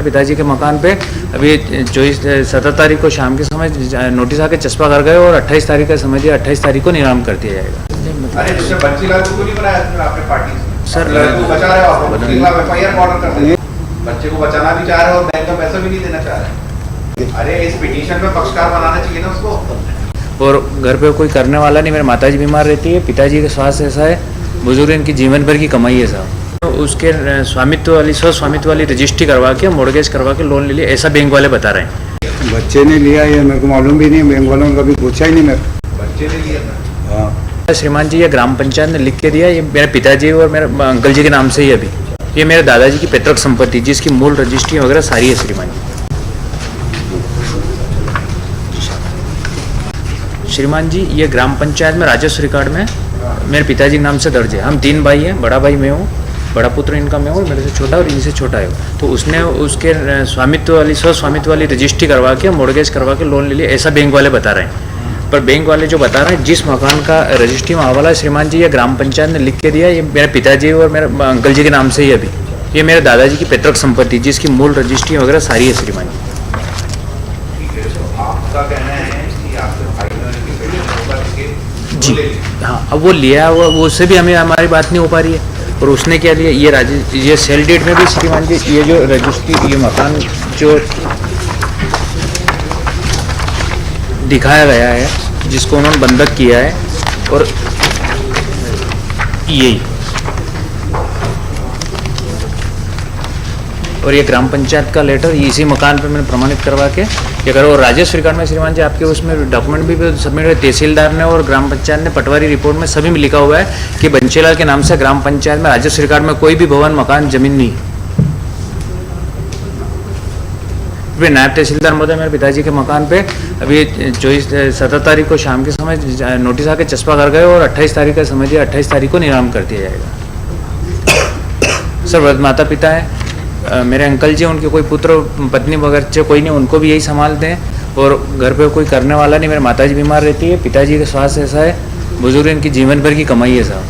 पिताजी के मकान पे अभी 17 तारीख को शाम के समय नोटिस आके चस्पा कर गए और 28 तारीख का समय दिया, 28 तारीख को नीलाम कर दिया जाएगा। अरे जिससे बंसीलाल को नहीं बनाया आपने पार्टी से? सर लड़को बचा रहे हो आप, उसके खिलाफ एफआईआर ऑर्डर कर दें। बच्चे को बचाना भी चाह रहे हो और बैंक का पैसा भी नहीं देना चाह रहे। अरे इस पिटीशन में पक्षकार बनाना चाहिए ना उसको। और घर पे कोई करने वाला नहीं, मेरी माताजी बीमार रहती है, पिताजी का स्वास्थ्य ऐसा है, बुजुर्ग इनकी जीवन भर की कमाई है साहब। तो उसके स्वामित्व वाली स्वामित्व वाली रजिस्ट्री करवा के मोर्गेज करवा के लोन ले लिया, ऐसा बैंक वाले बता रहे हैं। बच्चे ने लिया ये मेरे को मालूम भी नहीं, बैंक वालों ने कभी पूछा ही नहीं मेरे। बच्चे ने लिया था? हाँ श्रीमान जी, ये ग्राम पंचायत ने लिख के दिया, ये मेरे पिताजी और मेरे अंकल जी के नाम से ही अभी ये मेरे दादाजी की पैतृक संपत्ति जिसकी मूल रजिस्ट्री वगैरह सारी है श्रीमान जी। श्रीमान जी, ये ग्राम पंचायत में राजस्व रिकॉर्ड में मेरे पिताजी के नाम से दर्ज है। हम 3 भाई हैं, बड़ा भाई मैं हूँ, बड़ा पुत्र इनका मैं हूँ, मेरे से छोटा और इनसे छोटा है। तो उसने उसके स्वामित्व वाली रजिस्ट्री करवा के मोर्गेज करवा के लोन ले लिया, ऐसा बैंक वाले बता रहे हैं। पर बैंक वाले जो बता रहे हैं जिस मकान का रजिस्ट्री में हवाला है श्रीमान जी, ये ग्राम पंचायत ने लिख के दिया, ये मेरे पिताजी और मेरे अंकल जी के नाम से ही अभी ये मेरे दादाजी की पैतृक संपत्ति जिसकी मूल रजिस्ट्री वगैरह सारी है श्रीमान जी। आपका कहना है कि आपके भाई ने जी हाँ, अब वो लिया वो उससे भी हमें हमारी बात नहीं हो पा रही है। और उसने क्या लिया, ये सेल डेट में भी श्रीमान जी ये जो रजिस्ट्री, ये मकान जो दिखाया गया है जिसको उन्होंने बंधक किया है, और यही और ये ग्राम पंचायत का लेटर इसी मकान पे मैंने प्रमाणित करवा के ये करो। और राजस्व रिकॉर्ड में श्रीमान जी आपके उसमें डॉक्यूमेंट भी सबमिट हुए, तहसीलदार ने और ग्राम पंचायत ने पटवारी रिपोर्ट में सभी में लिखा हुआ है कि बंसीलाल के नाम से ग्राम पंचायत में राजस्व रिकॉर्ड में कोई भी भवन मकान जमीन नहीं। नायब तहसीलदार महोदय मेरे पिताजी के मकान पे अभी 17 तारीख को शाम के समय नोटिस आके चस्पा कर गए और 28 तारीख का समय दिया, 28 तारीख को नीलाम कर दिया जाएगा। सर वृद्ध माता पिता है, मेरे अंकल जी, उनके कोई पुत्र पत्नी वगैरह कोई नहीं, उनको भी यही संभालते हैं। और घर पे कोई करने वाला नहीं, मेरी माताजी बीमार रहती है, पिताजी का स्वास्थ्य ऐसा है, बुजुर्ग इनकी जीवन भर की कमाई है साहब।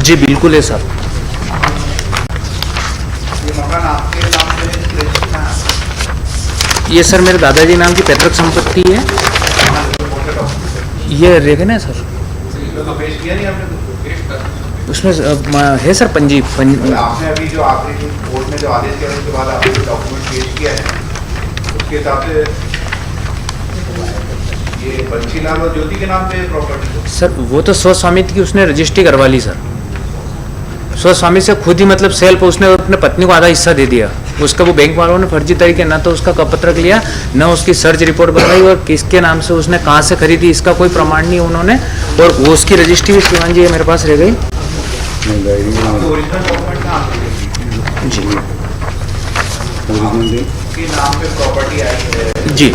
जी बिल्कुल है साहब। ये सर मेरे दादाजी नाम की पैतृक संपत्ति है, ये रहेगा ना सर, उसमें है सर पंजी। आपने अभी जो आखिरी कोर्ट में जो आदेश किया उसके बाद आपने जो डॉक्यूमेंट पेश किया है उसके हिसाब से ये बंसीलाल और ज्योति के नाम पे प्रॉपर्टी? सर वो तो स्वस्वामित्व की उसने रजिस्ट्री करवा ली सर, स्वस्वामी से खुद ही मतलब सेल पर उसने अपने पत्नी को आधा हिस्सा दे दिया। उसका वो बैंक वालों ने फर्जी तरीके ना तो उसका कपत्रक लिया, न उसकी सर्च रिपोर्ट बनाई, और किसके नाम से उसने कहाँ से खरीदी इसका कोई प्रमाण नहीं उन्होंने। और वो उसकी रजिस्ट्री भी श्रीमान जी मेरे पास रह गई। जी नाम पे प्रॉपर्टी आई है जी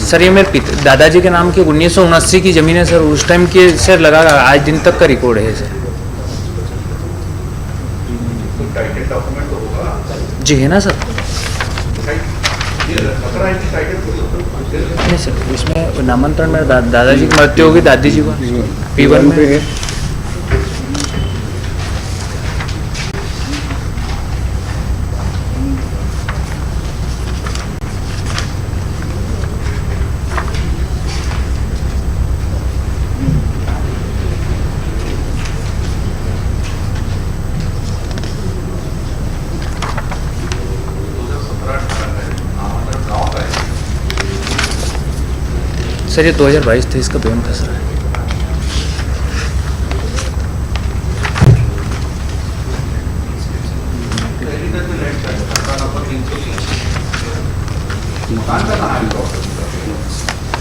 सर ये मेरे दादाजी के नाम की 1979 की जमीन है सर, उस टाइम के सर लगा आज दिन तक का रिकॉर्ड है सर। जी है ना सर? नहीं सर, इसमें नामांतरण मेरे दादाजी की मृत्यु होगी, दादी जी को P1 में है। सर ये 2022-23 का बेम खसरा है।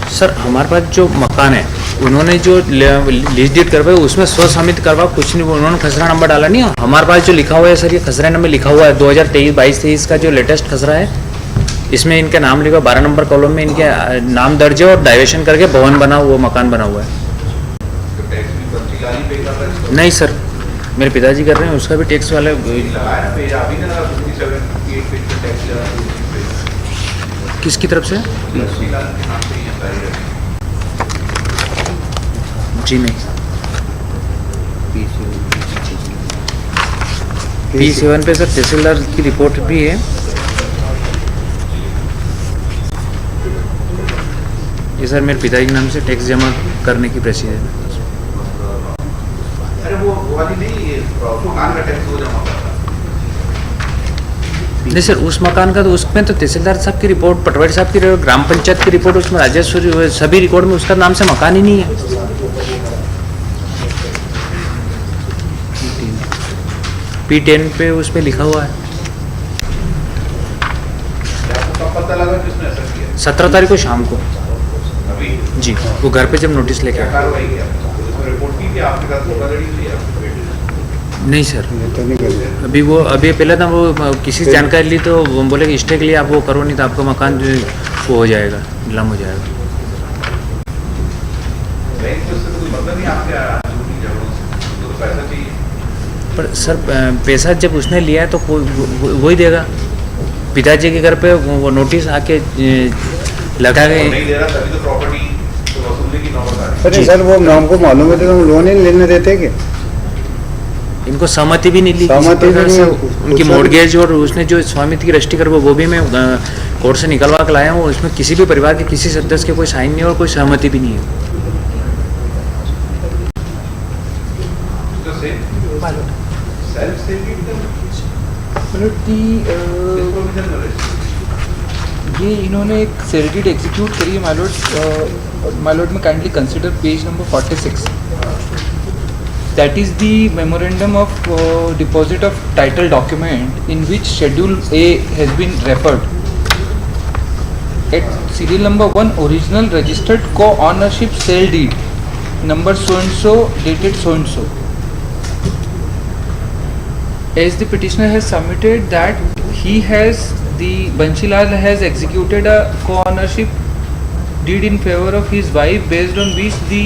सर हमारे पास जो मकान है उन्होंने जो लीज डीड करवाई उसमें स्वस्वामित्व करवा कुछ नहीं, उन्होंने खसरा नंबर डाला नहीं। हमारे पास जो लिखा हुआ है सर, ये खसरा नंबर लिखा हुआ है 2023 का जो लेटेस्ट खसरा है, इसमें इनका नाम लिखा 12 नंबर कॉलम में इनके नाम दर्ज है और डाइवर्शन करके भवन बना हुआ मकान बना हुआ है। नहीं सर, मेरे पिताजी कर रहे हैं, उसका भी टैक्स वाले एक पेज पे टैक्स लगा दूसरी पेज किसकी तरफ से? लक्ष्मीलाल के नाम पे ही है सारी रकम। जी नहीं, P7 पे सर तहसीलदार की रिपोर्ट भी है। ये सर मेरे पिताजी के नाम से टैक्स जमा करने की प्रोसीजर है। अरे वो वाली नहीं, ये मकान का टैक्स वो जमा करता है। नहीं सर, उस मकान का तो उसमें तो तहसीलदार साहब की रिपोर्ट, पटवारी साहब की ग्राम पंचायत की रिपोर्ट, उसमें राजस्व सभी रिकॉर्ड में उसका नाम से मकान ही नहीं है। P10 पे उस पे लिखा हुआ है। आपको कब पता लगा किसने ऐसा किया? 17 तारीख को शाम को अभी जी, वो घर पे जब नोटिस लेके क्या आया। कार्रवाई किया? उसको रिपोर्ट की कि आपके साथ धोखाधड़ी हुई है आपके बेटे से? नहीं सर, ये तो नहीं कर अभी पहले था वो किसी से जानकारी ली तो वो बोले कि स्टे के लिए आप वो करो, नहीं तो आपका मकान जो है वो हो जाएगा, नीलाम हो जाएगा। बैंक से उससे कोई मतलब नहीं आपके झूठी झगड़ों से, तो पैसा चाहिए। पर सर पैसा जब उसने लिया है तो वही देगा। पिताजी के घर पे वो नोटिस आके लगा वो गए। नहीं दे रहा तभी तो प्रॉपर्टी तो वसूलने की नौबत आ रही है। अरे सर वो हमको मालूम है तो हम लोन ही लेने देते क्या? इनको सहमति भी नहीं ली किसी सहमति भी प्रकार से। नहीं, उनकी उसका- मोर्गेज और उसने जो स्वामित्व की रजिस्ट्री कर वो भी मैं कोर्ट से निकलवा के लाया हूँ। उसमें किसी भी परिवार के किसी सदस्य के कोई साइन नहीं है और कोई सहमति भी नहीं है। तो सेल्फ सेविंग मतलब ये इन्होंने एक सेरेटिड एग्जीक्यूट करी है माइलॉर्ड में kindly consider page number 46. That is the memorandum of deposit of title document in which Schedule A has been referred. At serial number 1, original registered co-ownership sale deed, number so and so, dated so and so. As the petitioner has submitted that the Banshilal has executed a co-ownership deed in favor of his wife based on which the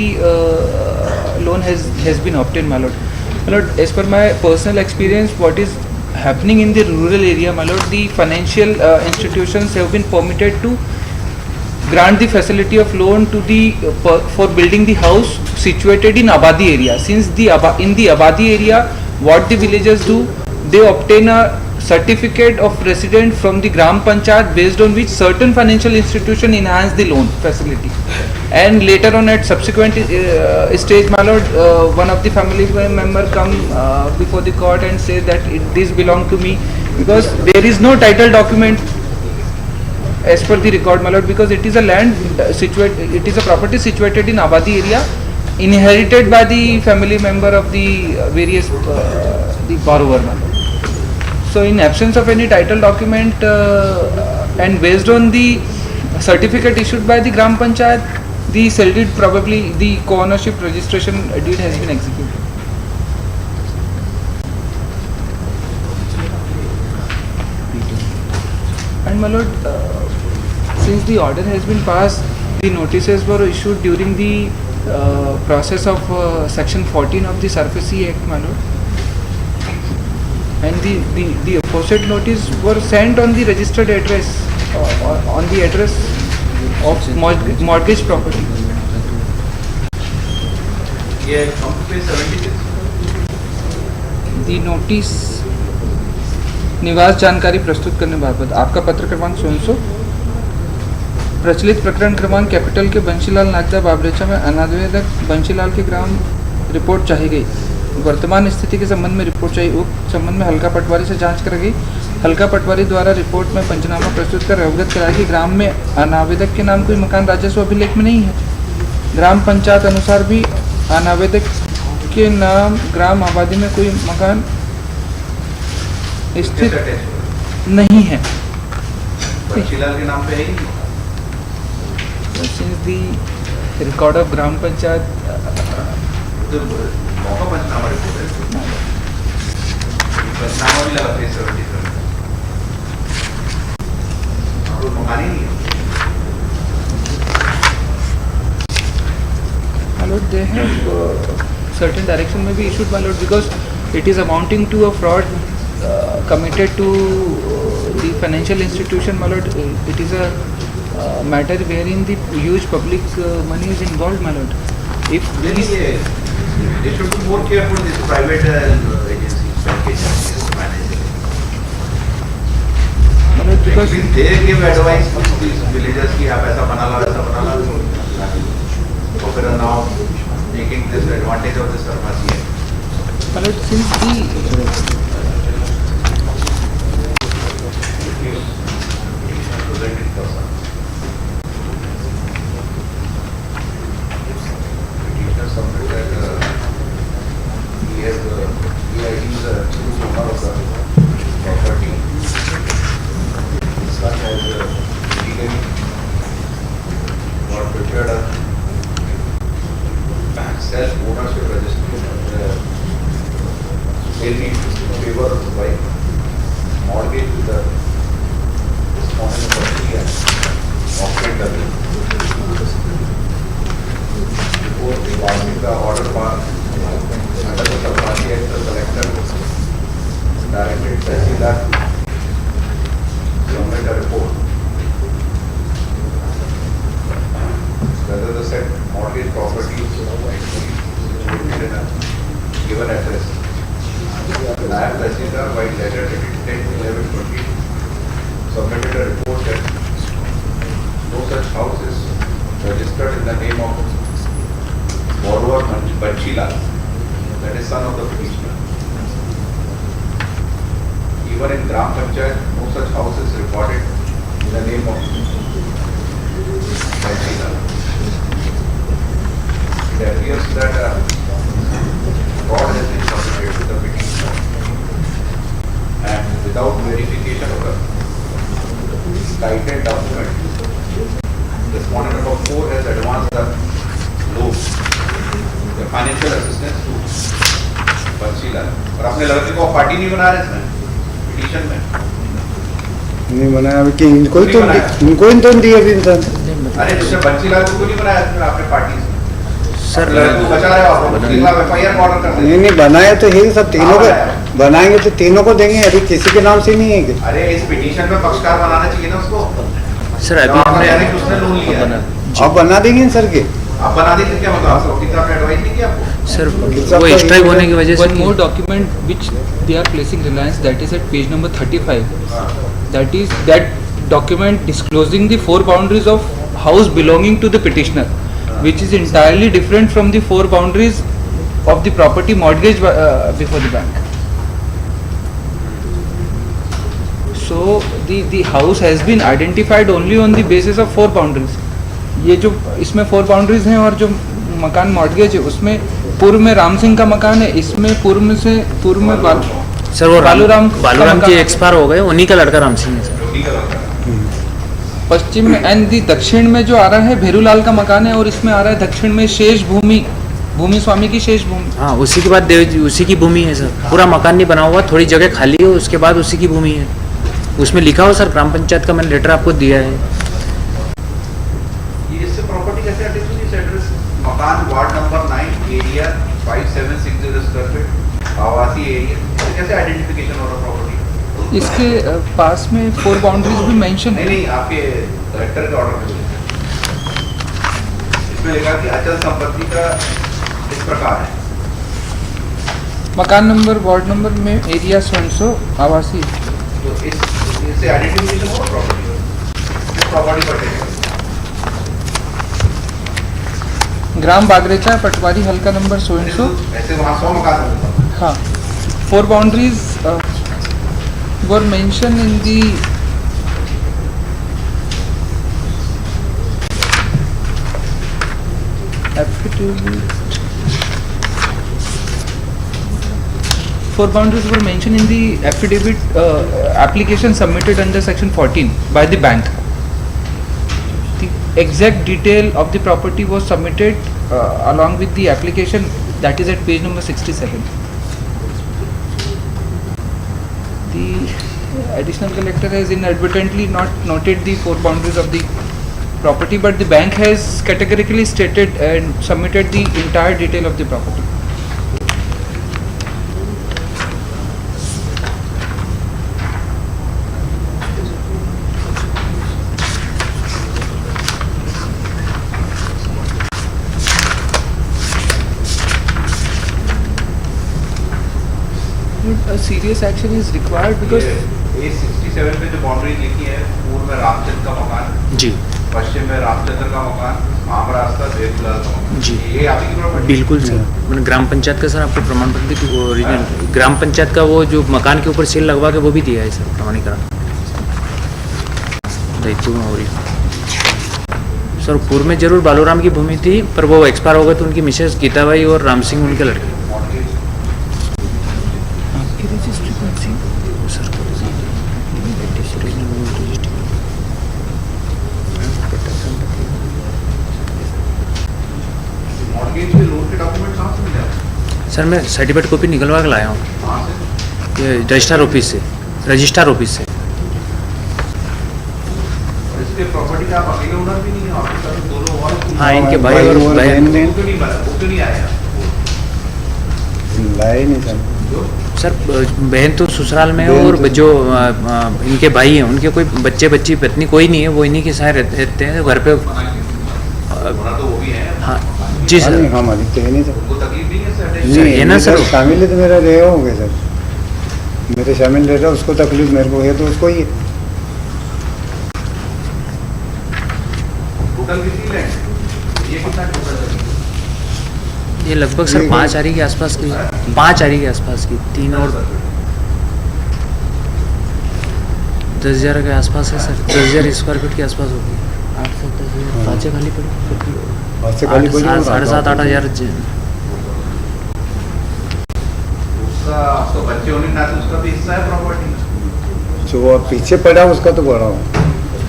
loan has been obtained, my lord. My lord, as per my personal experience, what is happening in the rural area, my lord, the financial institutions have been permitted to grant the facility of loan to the for building the house situated in Abadi area. Since in the Abadi area, what the villagers do, they obtain a certificate of resident from the Gram Panchayat based on which certain financial institution enhance the loan facility. And later on at subsequent stage, my lord, one of the family member come before the court and say that this belong to me, because there is no title document as per the record, my lord, because it is a land it is a property situated in Abadi area, inherited by the family member of the various the borrower, my lord. So in absence of any title document and based on the certificate issued by the Gram Panchayat, the sale deed, probably the co-ownership registration deed has been executed. And my lord, since the order has been passed, the notices were issued during the process of section 14 of the Surface Act, my lord. And the opposite notice were sent on the registered address, on the address of mortgage property. ये हम पे 76 The notice निवास जानकारी प्रस्तुत करने बाबत आपका पत्र क्रमांक 100 प्रचलित प्रकरण क्रमांक कैपिटल के बंशीलाल नागदा बाबरेचा में अनावेदक बंशीलाल के ग्राम रिपोर्ट चाही गई। वर्तमान स्थिति के संबंध में रिपोर्ट चाहिए। उक्त संबंध में हल्का पटवारी से जांच कर गई। हल्का पटवारी द्वारा रिपोर्ट में पंचनामा प्रस्तुत कर अवगत कराया कि ग्राम में अनावेदक के नाम कोई मकान राजस्व अभिलेख में नहीं है। ग्राम पंचायत अनुसार भी अनावेदक के नाम ग्राम आबादी में कोई मकान स्थित नहीं है। बंशीलाल के नाम पे है ही नहीं। Since the record of ग्राम पंचायत तो मौका पंचनामा रिपोर्ट है, पंचनामा भी लगा थे 77 आपको मकान ही नहीं है। my lord, they have certain direction may be issued, my lord, because it is amounting to a fraud committed to the financial institution, my lord, it is a matter wherein the huge public money is involved, my lord. If They should be more careful this private agencies, bank agencies, managing. my lord, because Because they give advice to these villagers कि आप ऐसा बना लो, तो फिर now taking this advantage of this pharmacy है. my lord, since the Present in person. Petitioner submitted he is the true owner of the property. Such as legally got prepared a bank self-ownership registration in favor of the wife, mortgage with the respondent property and obtained the bill. Before passing the order under the Sabati Act, the collector directed Tehsildar to submit a report whether the said mortgage property is actually situated in a given address. Nayab Tehsildar, by letter dated 10/11/20, submitted a report that no such house is registered in the name of borrower Banchilal, that is son of the petitioner. Even in Gram Panchayat, no such house is recorded in the name of Banchilal. It appears that fraud has been committed with the petitioner, and without verification of the cited document, respondent number 4 has advanced the loan, the financial assistance to Banchilal. और अपने लड़के को party नहीं बना रहे इसमें petition में. नहीं बनाया अभी कि इनको ही तो दिया अभी इंसान अरे दूसरे बंसीलाल को क्यों नहीं बनाया इसमें आपने पार्टी से? सर लड़के को बचा रहे हो आप, FIR ऑर्डर कर नहीं दें. नहीं बनाया तो है सब तीनों को बनाएंगे तो तीनों को देंगे अभी किसी के नाम से नहीं है कि अरे इस पिटीशन में पक्षकार बनाना चाहिए ना उसको. सर अभी जब आपका हमने कहना है कि उसने लोन लिया है. आप बना देंगे सर के आप बना देते क्या मतलब आपको कितना आपने एडवाइस नहीं किया आपको? सर वो स्ट्राइक होने की वजह से one more document which they are placing reliance, that is at page number 35. That is that document disclosing the four boundaries of house belonging to the petitioner, which is entirely different from the four boundaries of the property mortgaged before the bank. So the house has been identified only on the basis of four boundaries. ये जो इसमें four boundaries हैं और जो मकान mortgage है उसमें पूर्व में राम सिंह का मकान है, इसमें पूर्व में सर वो बालूराम बालूराम जी एक्सपायर हो गए, उन्हीं का लड़का राम सिंह है सर. पश्चिम में एंड दी दक्षिण में जो आ रहा है भेरूलाल का मकान है और इसमें आ रहा है दक्षिण में शेष भूमि स्वामी की शेष भूमि. हाँ उसी के बाद देव जी उसी की भूमि है सर. पूरा मकान नहीं बना हुआ, थोड़ी जगह खाली है, उसके बाद उसी की भूमि है. उसमें लिखा हो सर ग्राम पंचायत का, मैंने लेटर आपको दिया है. ये इससे प्रॉपर्टी कैसे अटैच हुई इस एड्रेस? मकान ward number 9 area 5760 square feet आवासी एरिया, कैसे आइडेंटिफिकेशन हो रहा प्रॉपर्टी? इसके पास में फोर बाउंड्रीज भी मेंशन नहीं है. नहीं आपके कलेक्टर के ऑर्डर में लिखा है. इसमें लिखा कि अचल संपत्ति का इस प्रकार है. मकान नंबर वार्ड नंबर में एरिया 100 आवासी. तो इससे आइडेंटिफिकेशन हो प्रॉपर्टी पर टेक ग्राम बागरेचा पटवारी हल्का नंबर 100. ऐसे वहाँ 100 मकान होंगे. हाँ, four boundaries were mentioned in the affidavit. Four boundaries were mentioned in the affidavit application submitted under section 14 by the bank. The exact detail of the property was submitted along with the application, that is at page number 67. The additional collector has inadvertently not noted the four boundaries of the property, but the bank has categorically stated and submitted the entire detail of the property. a serious action is required because ये 67 पे जो boundary लिखी है, पूर्व में रामचंद्र का मकान, जी पश्चिम में रामचंद्र का मकान, आम रास्ता देवलाल का मकान, जी। ये आप ही की प्रॉपर्टी? बिल्कुल सर, मैंने ग्राम पंचायत का सर आपको प्रमाण पत्र भी ओरिजिनल ग्राम पंचायत का वो जो मकान के ऊपर सील लगवा के वो भी दिया है सर प्रमाणीकरण दायित्व में। और सर पूर्व में जरूर बालूराम की भूमि थी, पर वो एक्सपायर हो गए तो उनकी मिसेस गीताबाई और राम सिंह उनके लड़के। आपकी रजिस्ट्री कौन सी? सर मॉर्गेज के लोन के डॉक्यूमेंट कहाँ से मिले? सर मैं सर्टिफिकेट कॉपी निकलवा के लाया हूँ कहाँ से? ये रजिस्ट्रार ऑफिस से, रजिस्ट्रार ऑफिस से। और इसके प्रॉपर्टी का आप अकेले ओनर भी नहीं है, आपके साथ दो लोग और? हाँ इनके भाई और बहन। ने वो क्यों नहीं बना, वो क्यों नहीं आया? लाए नहीं सर। जो सर बहन तो ससुराल में है बहन और तो- जो इनके भाई हैं उनके कोई बच्चे बच्ची पत्नी कोई नहीं है, वो इन्हीं के साथ रहते हैं घर पे। होना तो वो भी है। हाँ जी हाँ, सर। नहीं हम अधिक है नहीं सर। उनको तकलीफ नहीं है सर? सर, ये ना सर- शामिल है तो मेरा रहे होंगे सर, मेरे शामिल रहता उसको तकलीफ, मेरे को है तो उसको ही है। टोटल कितनी लैंड? ये कितना टोटल है? ये लगभग सर 5 आरी के आसपास की, 5 आरी के आसपास की, 3 और 10,000 के आसपास है सर, 10,000 स्क्वायर फीट के आसपास होगी। 8 से 10,000 पाँच खाली पड़ी, आज से खाली पड़ी और 7,500 8,000। उसका तो बच्चे होने के नाते उसका भी हिस्सा है प्रॉपर्टी। जो अब पीछे पड़ा उसका तो बड़ा हो,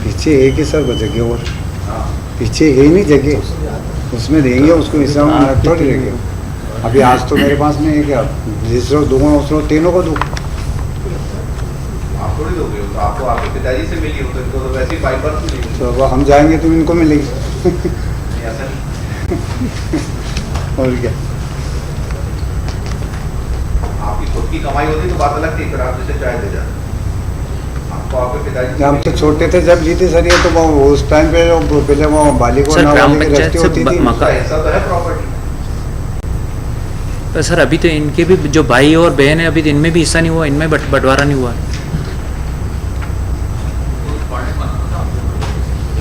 पीछे है कि सर जगह, और हाँ, पीछे है नहीं जगह, उसमें देंगे उसको हिस्सा में थोड़ी देंगे। अभी आज तो मेरे पास नहीं है क्या, जिस रोज दूंगा उस रोज तीनों को दूँ। आप थोड़ी दोगे, तो आपको आपके पिताजी से मिली हो तो इनको तो वैसे ही बाई बर्थ मिली। तो अब हम जाएंगे तो इनको मिलेगी। नहीं, ऐसा नहीं। और क्या, आपकी खुद की कमाई होती तो बात अलग थी, फिर आप जैसे चाय दे जाते। आपको आपके पिताजी से हम तो मिली। छोटे थे जब ली थी सर ये, तो वो उस टाइम पे जो पहले वो बालिको सर, ग्राम नावाली की पंचायत रस्ती से होती थी। मकान- उसका हिस्सा तो है प्रॉपर्टी। पर सर अभी तो इनके भी जो भाई और बहन है, अभी तो इनमें भी हिस्सा नहीं हुआ, इनमें बंटवारा नहीं हुआ।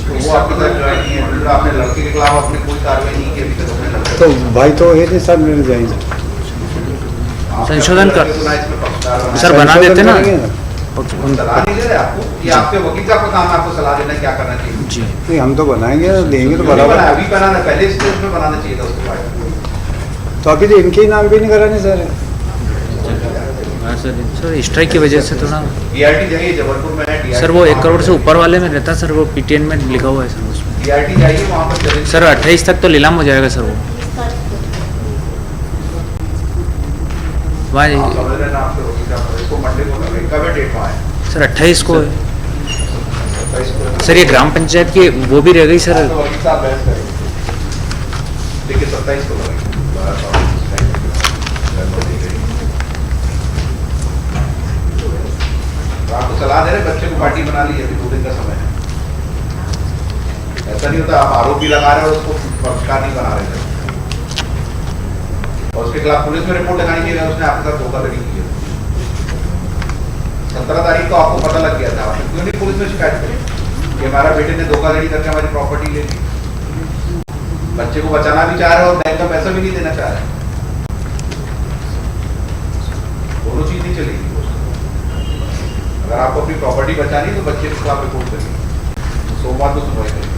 तो वो आपके साथ ज्वाइन नहीं है, फिर आपने लड़के के खिलाफ आपने कोई कार्रवाई नहीं की अभी तक अपने लड़के तो भाई तो है नहीं सर, मेरे जाएंगे आपने संशोधन अपने कर- लड़के को ना इसमें पक्षकार बनाया। सर, बना देते ना। करेंगे सलाह नहीं दे रहे आपको, ये आपके वकील का काम है आपको सलाह देना क्या करना चाहिए। जी नहीं हम तो बनाएंगे, देंगे तो क्यों नहीं बनाया? बराबर। अभी बनाना, पहले स्टेज में बनाना चाहिए था उसके बाद। तो अभी तो इनके ही नाम पे नहीं कराने सर। हाँ सर स्ट्राइक की वजह से थोड़ा DRT जाइए, जबलपुर में है DRT, सर वो 1 वहाँ करोड़ पर- से ऊपर वाले में रहता सर, वो PTN में लिखा हुआ है सर उसमें। DRT जाइए, वहाँ पर चलेंगे। सर 28 तक तो नीलाम हो जाएगा सर वो। वहाँ आप समझ रहे हैं ना, आपके वकील का इसको मंडे को करेंगे, कब है डेट वहाँ है? सर 28 को है 27 को। सर, ये ग्राम पंचायत की वो भी रह गई सर। हाँ, तो वकील साहब बहस करेंगे। देखिए 27 को करेंगे। तो आपको सलाह दे रहे, बच्चे को पार्टी बना ली, अभी 2 दिन का समय है। ऐसा नहीं होता आप आरोप भी लगा रहे हो, उसको पक्षकार नहीं बना रहे थे, और उसके खिलाफ पुलिस में रिपोर्ट लगानी चाहिए, उसने आपके साथ धोखाधड़ी की है। 17 तारीख को आपको पता लग गया था, आपने क्यों नहीं पुलिस में शिकायत करी कि हमारा बेटे ने धोखाधड़ी करके हमारी प्रॉपर्टी ले ली। बच्चे को बचाना भी चाह रहे हो और बैंक का पैसा भी नहीं देना चाह रहे, दोनों चीज नहीं चलेगी। अगर आपको अपनी प्रॉपर्टी बचानी है तो बच्चे के खिलाफ रिपोर्ट करिए, सोमवार को सुनवाई करिए।